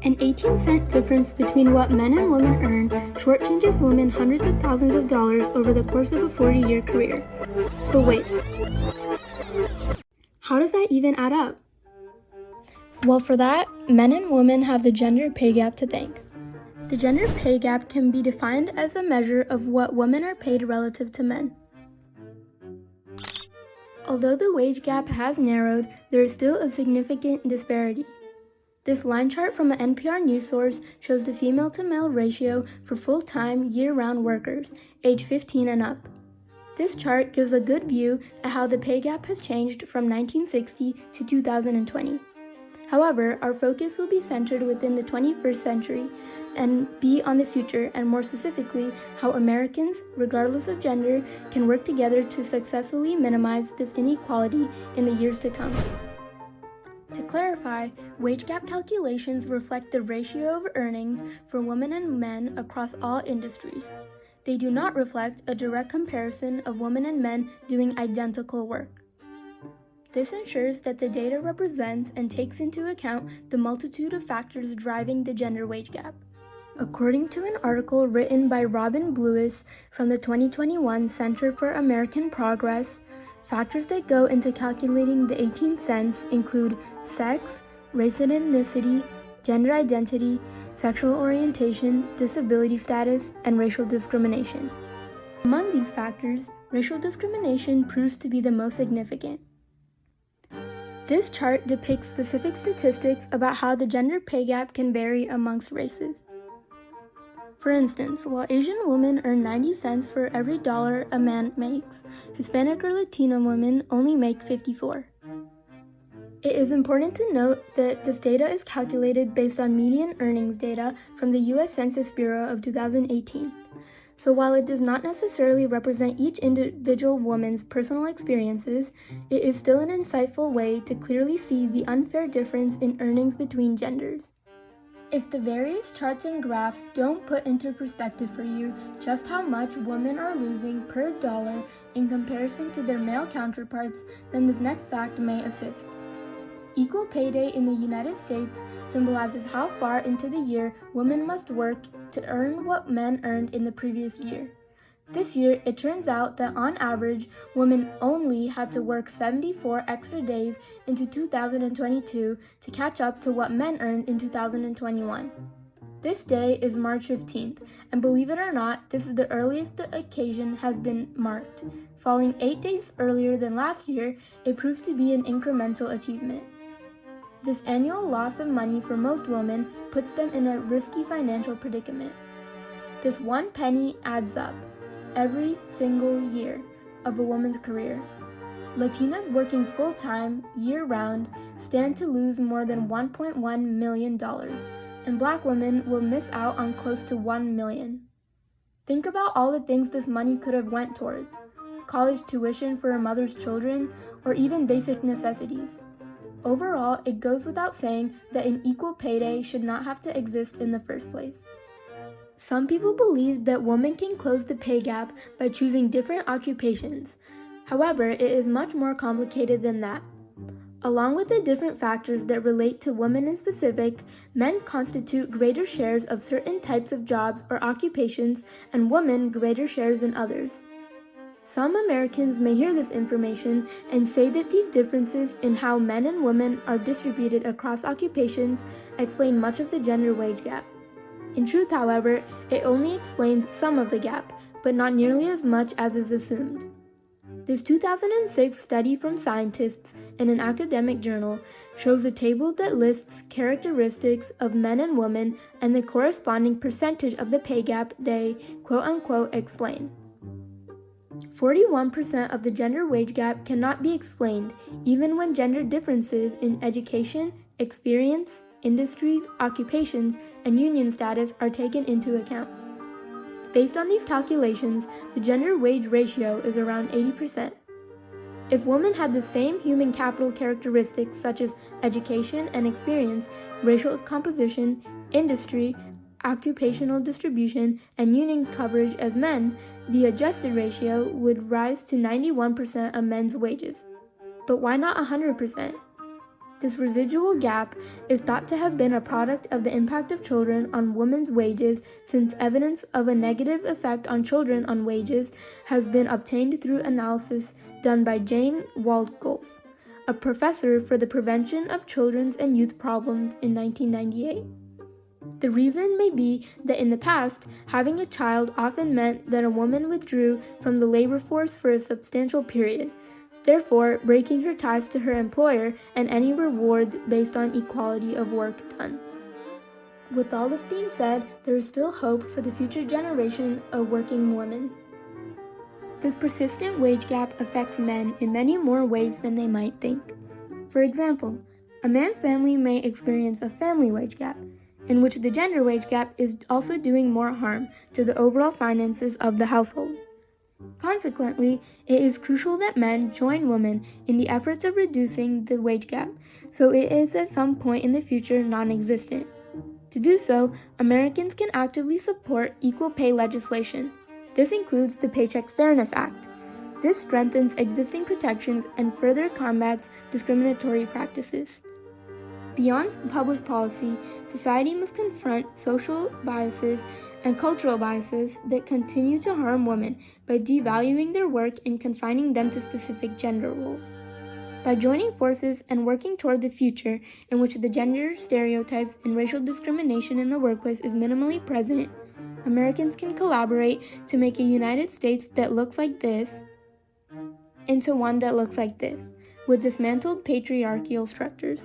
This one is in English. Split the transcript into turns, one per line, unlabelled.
An 18-cent difference between what men and women earn shortchanges women hundreds of thousands of dollars over the course of a 40-year career. But wait, how does that even add up? Well, for that, men and women have the gender pay gap to thank. The gender pay gap can be defined as a measure of what women are paid relative to men. Although the wage gap has narrowed, there is still a significant disparity. This line chart from an NPR news source shows the female-to-male ratio for full-time, year-round workers, age 15 and up. This chart gives a good view at how the pay gap has changed from 1960 to 2020. However, our focus will be centered within the 21st century and be on the future, and more specifically, how Americans, regardless of gender, can work together to successfully minimize this inequality in the years to come. To clarify, wage gap calculations reflect the ratio of earnings for women and men across all industries. They do not reflect a direct comparison of women and men doing identical work. This ensures that the data represents and takes into account the multitude of factors driving the gender wage gap. According to an article written by Robin Blewis from the 2021 Center for American Progress, factors that go into calculating the 18 cents include sex, race and ethnicity, gender identity, sexual orientation, disability status, and racial discrimination. Among these factors, racial discrimination proves to be the most significant. This chart depicts specific statistics about how the gender pay gap can vary amongst races. For instance, while Asian women earn 90 cents for every dollar a man makes, Hispanic or Latino women only make 54. It is important to note that this data is calculated based on median earnings data from the U.S. Census Bureau of 2018. So while it does not necessarily represent each individual woman's personal experiences, it is still an insightful way to clearly see the unfair difference in earnings between genders. If the various charts and graphs don't put into perspective for you just how much women are losing per dollar in comparison to their male counterparts, then this next fact may assist. Equal pay day in the United States symbolizes how far into the year women must work to earn what men earned in the previous year. This year, it turns out that on average, women only had to work 74 extra days into 2022 to catch up to what men earned in 2021. This day is March 15th, and believe it or not, this is the earliest the occasion has been marked. Falling 8 days earlier than last year, it proves to be an incremental achievement. This annual loss of money for most women puts them in a risky financial predicament. This one penny adds up every single year of a woman's career. Latinas working full-time, year-round, stand to lose more than $1.1 million, and Black women will miss out on close to $1 million. Think about all the things this money could have went towards: college tuition for a mother's children, or even basic necessities. Overall, it goes without saying that an equal pay day should not have to exist in the first place. Some people believe that women can close the pay gap by choosing different occupations. However, it is much more complicated than that. Along with the different factors that relate to women in specific, men constitute greater shares of certain types of jobs or occupations, and women greater shares in others. Some Americans may hear this information and say that these differences in how men and women are distributed across occupations explain much of the gender wage gap. In truth, however, it only explains some of the gap, but not nearly as much as is assumed. This 2006 study from scientists in an academic journal shows a table that lists characteristics of men and women and the corresponding percentage of the pay gap they, quote-unquote, explain. 41% of the gender wage gap cannot be explained, even when gender differences in education, experience, industries, occupations, and union status are taken into account. Based on these calculations, the gender wage ratio is around 80%. If women had the same human capital characteristics such as education and experience, racial composition, industry, occupational distribution, and union coverage as men, the adjusted ratio would rise to 91% of men's wages. But why not 100%? This residual gap is thought to have been a product of the impact of children on women's wages, since evidence of a negative effect on children on wages has been obtained through analysis done by Jane Waldgolf, a professor for the prevention of children's and youth problems in 1998. The reason may be that in the past, having a child often meant that a woman withdrew from the labor force for a substantial period, therefore breaking her ties to her employer and any rewards based on equality of work done. With all this being said, there is still hope for the future generation of working women. This persistent wage gap affects men in many more ways than they might think. For example, a man's family may experience a family wage gap, in which the gender wage gap is also doing more harm to the overall finances of the household. Consequently, it is crucial that men join women in the efforts of reducing the wage gap, so it is at some point in the future non-existent. To do so, Americans can actively support equal pay legislation. This includes the Paycheck Fairness Act. This strengthens existing protections and further combats discriminatory practices. Beyond public policy, society must confront social biases and cultural biases that continue to harm women by devaluing their work and confining them to specific gender roles. By joining forces and working toward the future in which the gender stereotypes and racial discrimination in the workplace is minimally present, Americans can collaborate to make a United States that looks like this into one that looks like this, with dismantled patriarchal structures.